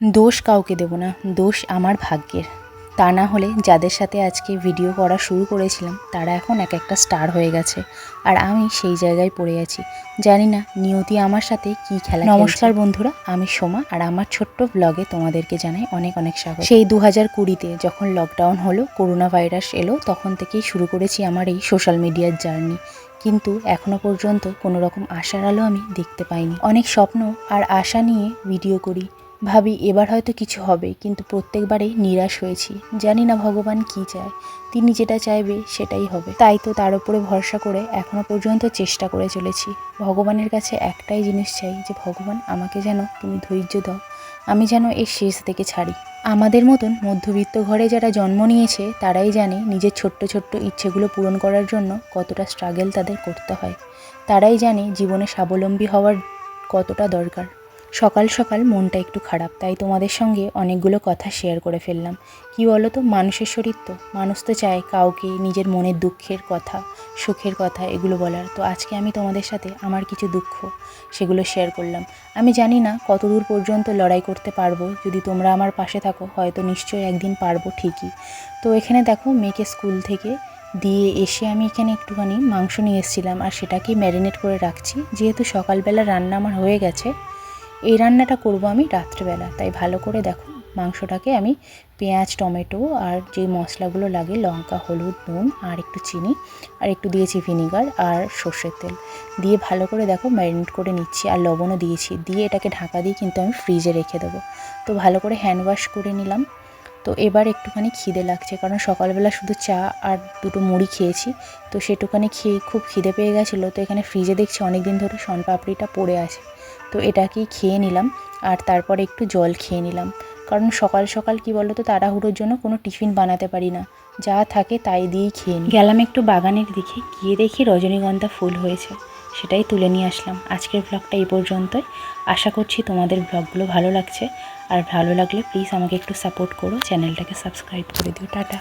দোষ কাউকে দেব না, দোষ আমার ভাগ্যের। তা না হলে যাদের সাথে আজকে ভিডিও করা শুরু করেছিলাম তারা এখন এক একটা স্টার হয়ে গেছে, আর আমি সেই জায়গায় পড়ে আছি। জানি না নিয়তি আমার সাথে কি খেলা। নমস্কার বন্ধুরা, আমি সোমা, আর আমার ছোট্ট ব্লগে তোমাদেরকে জানাই অনেক অনেক স্বাগত। সেই 2020-তে যখন লকডাউন হলো, করোনা ভাইরাস এলো, তখন থেকেই শুরু করেছি আমার এই সোশ্যাল মিডিয়ার জার্নি। কিন্তু এখনো পর্যন্ত কোনো রকম আশার আলো আমি দেখতে পাইনি। অনেক স্বপ্ন আর আশা নিয়ে ভিডিও করি, ভাবি এবার হয়তো কিছু হবে, কিন্তু প্রত্যেকবারেই নিরাশ হয়েছি। জানি না ভগবান কি চায়, তিনি যেটা চাইবে সেটাই হবে। তাই তো তার উপরে ভরসা করে এখনো পর্যন্ত চেষ্টা করে চলেছি। ভগবানের কাছে একটাই জিনিস চাই, যে ভগবান আমাকে যেন তুমি ধৈর্য দাও, আমি যেন এর শেষ থেকে ছাড়ি। আমাদের মতন মধ্যবিত্ত ঘরে যারা জন্ম নিয়েছে তারাই জানে নিজের ছোট্ট ছোট্ট ইচ্ছেগুলো পূরণ করার জন্য কতটা স্ট্রাগল তাদের করতে হয়। তারাই জানে জীবনে স্বাবলম্বী হওয়ার কতটা দরকার। সকাল সকাল মনটা একটু খারাপ, তাই তোমাদের সঙ্গে অনেকগুলো কথা শেয়ার করে ফেললাম। কি বলো তো, মানুষের শরীর তো, মানুষ তো চায় কাউকে নিজের মনের দুঃখের কথা, সুখের কথা এগুলো বলার। তো আজকে আমি তোমাদের সাথে আমার কিছু দুঃখ সেগুলো শেয়ার করলাম। আমি জানি না কতদূর পর্যন্ত লড়াই করতে পারবো, যদি তোমরা আমার পাশে থাকো হয়তো নিশ্চয়ই একদিন পারবো ঠিকই। তো এখানে দেখো, মেয়েকে স্কুল থেকে দিয়ে এসে আমি এখানে একটুখানি মাংস নিয়ে এসেছিলাম, আর সেটাকেই ম্যারিনেট করে রাখছি। যেহেতু সকালবেলা রান্না আমার হয়ে গেছে, এই রান্নাটা করব আমি রাত্রেবেলা, তাই ভালো করে দেখো মাংসটাকে আমি পেঁয়াজ, টমেটো আর যে মশলাগুলো লাগে, লঙ্কা, হলুদ, নুন আর একটু চিনি আর একটু দিয়েছি ভিনিগার আর সর্ষের তেল দিয়ে ভালো করে দেখো ম্যারিনেট করে নিচ্ছি, আর লবণও দিয়েছি। দিয়ে এটাকে ঢাকা দিয়ে কিন্তু আমি ফ্রিজে রেখে দেবো। তো ভালো করে হ্যান্ড ওয়াশ করে নিলাম। তো এবার একটুখানি খিদে লাগছে, কারণ সকালবেলা শুধু চা আর দুটো মুড়ি খেয়েছি, তো সেটুখানি খেয়ে খুব খিদে পেয়ে গেছিলো। তো এখানে ফ্রিজে দেখছি অনেক দিন ধরে শনপাপড়িটা পড়ে আছে, তো এটাকেই খেয়ে নিলাম। আর তারপরে একটু জল খেয়ে নিলাম, কারণ সকাল সকাল কি বলো তো, তাড়াহুড়োর জন্য কোনো টিফিন বানাতে পারি না, যা থাকে তাই দিয়েই খেয়ে নিই। গেলাম একটু বাগানের দিকে, গিয়ে দেখি রজনীগন্ধা ফুল হয়েছে, সেটাই তুলে নিয়ে আসলাম। আজকের ব্লগটা এই পর্যন্তই। আশা করছি তোমাদের ব্লগগুলো ভালো লাগছে, আর ভালো লাগলে প্লিজ আমাকে একটু সাপোর্ট করো, চ্যানেলটাকে সাবস্ক্রাইব করে দিও। টাটা।